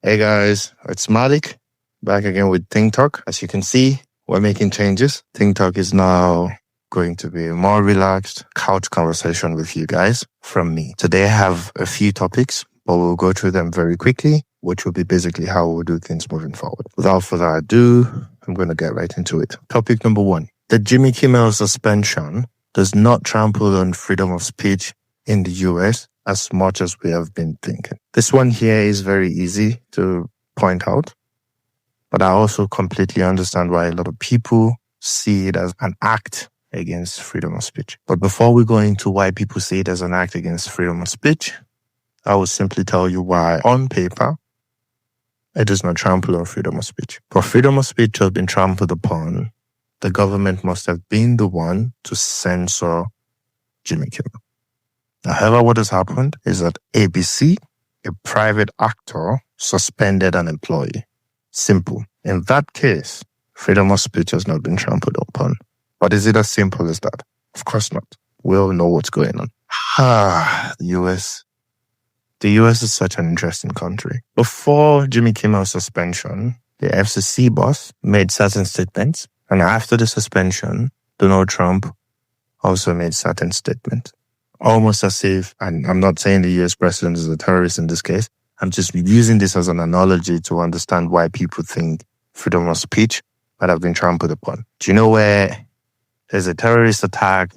Hey guys, it's Malik, back again with Think Talk. As you can see, we're making changes. Think Talk is now going to be a more relaxed couch conversation with you guys from me. Today I have a few topics, but we'll go through them very quickly, which will be basically how we'll do things moving forward. Without further ado, I'm going to get right into it. Topic number 1. The Jimmy Kimmel suspension does not trample on freedom of speech in the US as much as we have been thinking. This one here is very easy to point out, but I also completely understand why a lot of people see it as an act against freedom of speech. But before we go into why people see it as an act against freedom of speech, I will simply tell you why on paper it does not trample on freedom of speech. For freedom of speech to have been trampled upon, the government must have been the one to censor Jimmy Kimmel. However, what has happened is that ABC, a private actor, suspended an employee. Simple. In that case, freedom of speech has not been trampled upon. But is it as simple as that? Of course not. We all know what's going on. The US. The US is such an interesting country. Before Jimmy Kimmel's suspension, the FCC boss made certain statements. And after the suspension, Donald Trump also made certain statements. Almost as if, and I'm not saying the US president is a terrorist in this case, I'm just using this as an analogy to understand why people think freedom of speech might have been trampled upon. Do you know where there's a terrorist attack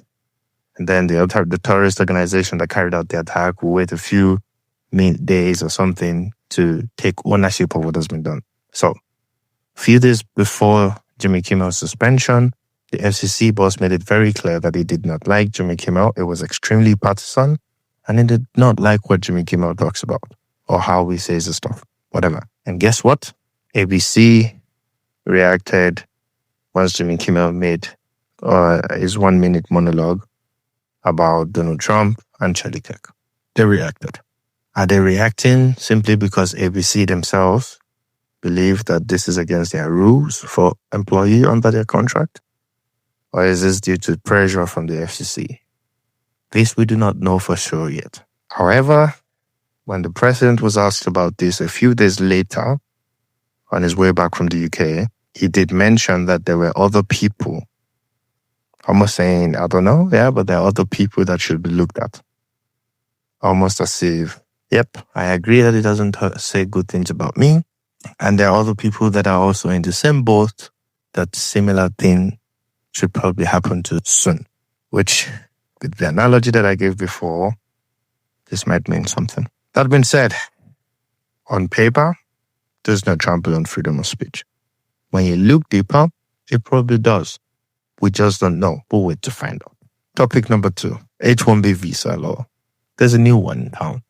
and then the terrorist organization that carried out the attack will wait a few days or something to take ownership of what has been done? So, a few days before Jimmy Kimmel's suspension, the FCC boss made it very clear that he did not like Jimmy Kimmel. It was extremely partisan, and he did not like what Jimmy Kimmel talks about or how he says the stuff, whatever. And guess what? ABC reacted once Jimmy Kimmel made his 1-minute monologue about Donald Trump and Charlie Kirk. They reacted. Are they reacting simply because ABC themselves believe that this is against their rules for employee under their contract? Or is this due to pressure from the FCC? This we do not know for sure yet. However, when the president was asked about this a few days later, on his way back from the UK, he did mention that there were other people. Almost saying, I don't know, but there are other people that should be looked at. Almost as if, yep, I agree that it doesn't say good things about me. And there are other people that are also in the same boat that similar thing should probably happen to soon. Which, with the analogy that I gave before, this might mean something. That being said, on paper, there's no trample on freedom of speech. When you look deeper, it probably does. We just don't know. We'll wait to find out. Topic number 2, H-1B visa law. There's a new one in town.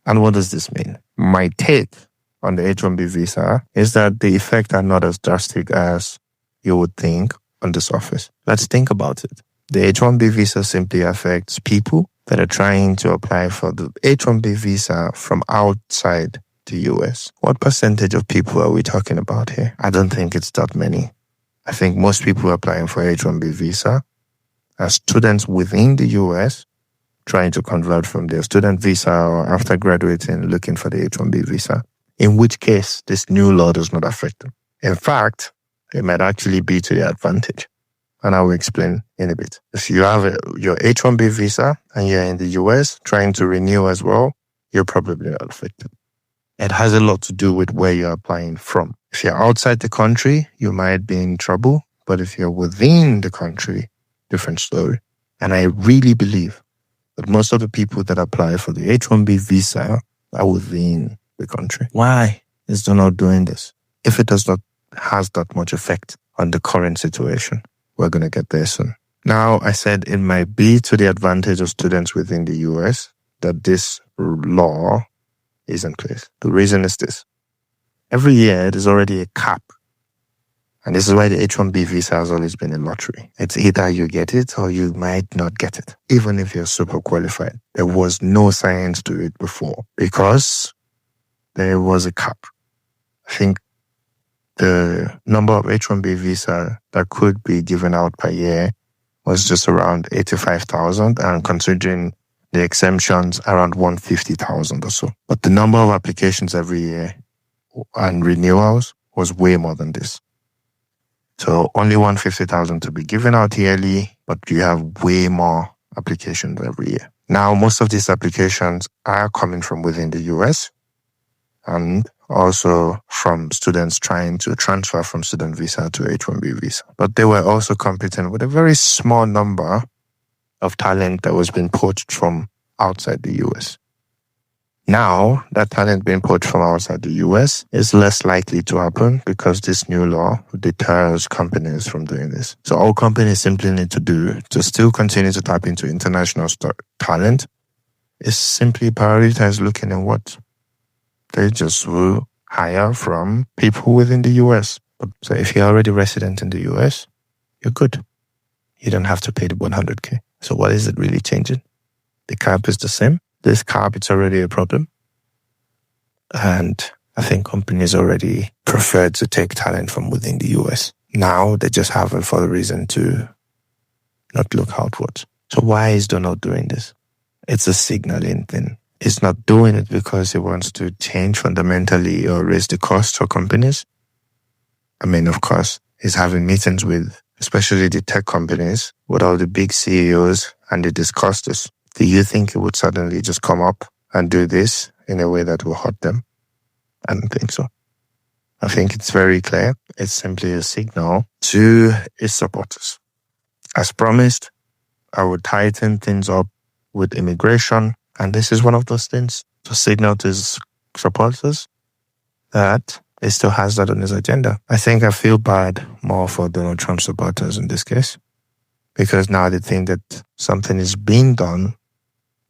And what does this mean? My take on the H-1B visa is that the effects are not as drastic as you would think on the surface. Let's think about it. The H-1B visa simply affects people that are trying to apply for the H-1B visa from outside the US. What percentage of people are we talking about here? I don't think it's that many. I think most people applying for H-1B visa are students within the US trying to convert from their student visa or after graduating looking for the H-1B visa, in which case this new law does not affect them. In fact, it might actually be to their advantage. And I will explain in a bit. If you have your H-1B visa and you're in the US trying to renew as well, you're probably not affected. It has a lot to do with where you're applying from. If you're outside the country, you might be in trouble. But if you're within the country, different story. And I really believe that most of the people that apply for the H-1B visa are within the country. Why is Donald doing this? If it does not has that much effect on the current situation, we're going to get there soon. Now, I said it might be to the advantage of students within the US that this law is in place. The reason is this. Every year, there's already a cap. And this is why the H-1B visa has always been a lottery. It's either you get it or you might not get it, even if you're super qualified. There was no science to it before because there was a cap. I think the number of H-1B visa that could be given out per year was just around 85,000. And considering The exemptions around 150,000 or so. But the number of applications every year and renewals was way more than this. So only 150,000 to be given out yearly, but you have way more applications every year. Now, most of these applications are coming from within the US and also from students trying to transfer from student visa to H-1B visa. But they were also competing with a very small number of talent that was being poached from outside the US. Now, that talent being poached from outside the US is less likely to happen because this new law deters companies from doing this. So all companies simply need to do to still continue to tap into international talent is simply prioritize looking at what they just will hire from people within the US. So if you're already resident in the US, you're good. You don't have to pay the 100K. So what is it really changing? The cap is the same. This cap, it's already a problem. And I think companies already prefer to take talent from within the US. Now they just have a further reason to not look outwards. So why is Donald doing this? It's a signaling thing. He's not doing it because he wants to change fundamentally or raise the cost for companies. I mean, of course, he's having meetings with especially the tech companies, with all the big CEOs, and they discuss this. Do you think he would suddenly just come up and do this in a way that will hurt them? I don't think so. I think it's very clear. It's simply a signal to his supporters. As promised, I would tighten things up with immigration, and this is one of those things to signal to his supporters that he still has that on his agenda. I think I feel bad more for Donald Trump supporters in this case, because now they think that something is being done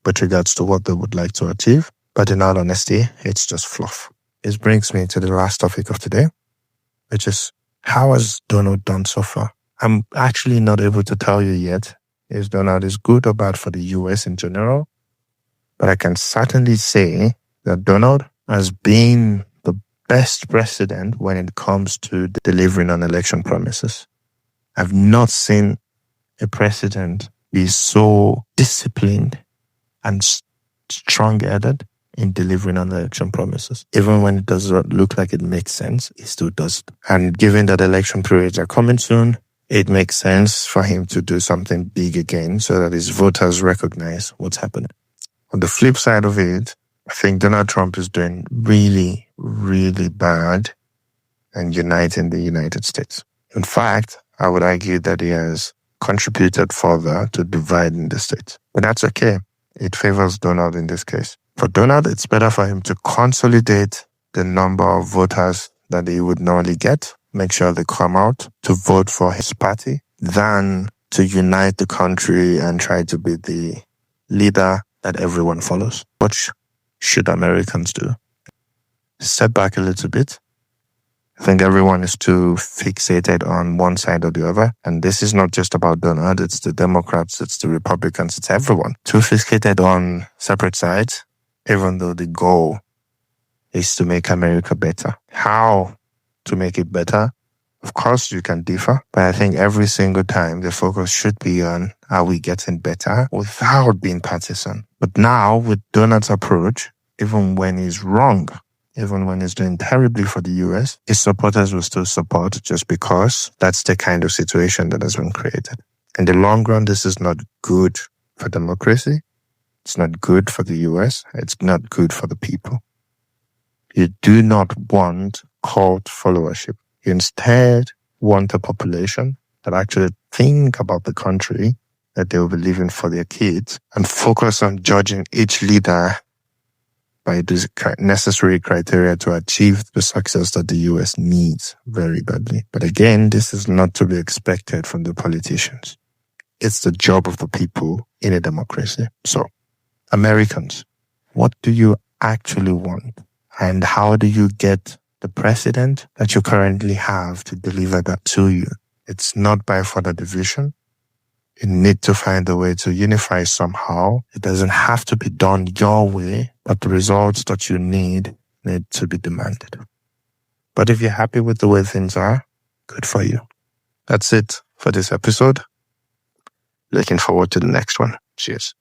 with regards to what they would like to achieve. But in all honesty, it's just fluff. This brings me to the last topic of today, which is how has Donald done so far? I'm actually not able to tell you yet if Donald is good or bad for the US in general, but I can certainly say that Donald has been the best president when it comes to delivering on election promises. I've not seen a president be so disciplined and strong-headed in delivering on election promises. Even when it does not look like it makes sense, he still does it. And given that election periods are coming soon, it makes sense for him to do something big again so that his voters recognize what's happening. On the flip side of it, I think Donald Trump is doing really, really bad in uniting the United States. In fact, I would argue that he has contributed further to dividing the states. But that's okay. It favors Donald in this case. For Donald, it's better for him to consolidate the number of voters that he would normally get, make sure they come out to vote for his party, than to unite the country and try to be the leader that everyone follows. What should Americans do? Step back a little bit. I think everyone is too fixated on one side or the other. And this is not just about Donald. It's the Democrats, it's the Republicans, it's everyone. Too fixated on separate sides, even though the goal is to make America better. How to make it better? Of course, you can differ, but I think every single time the focus should be on are we getting better without being partisan. But now with Donald's approach, even when he's wrong, even when he's doing terribly for the US, his supporters will still support just because that's the kind of situation that has been created. In the long run, this is not good for democracy. It's not good for the US. It's not good for the people. You do not want cult followership. You instead want a population that actually think about the country that they will be living for their kids and focus on judging each leader by the necessary criteria to achieve the success that the US needs very badly. But again, this is not to be expected from the politicians. It's the job of the people in a democracy. So, Americans, what do you actually want? And how do you get the president that you currently have to deliver that to you? It's not by further division. You need to find a way to unify somehow. It doesn't have to be done your way, but the results that you need to be demanded. But if you're happy with the way things are, good for you. That's it for this episode. Looking forward to the next one. Cheers.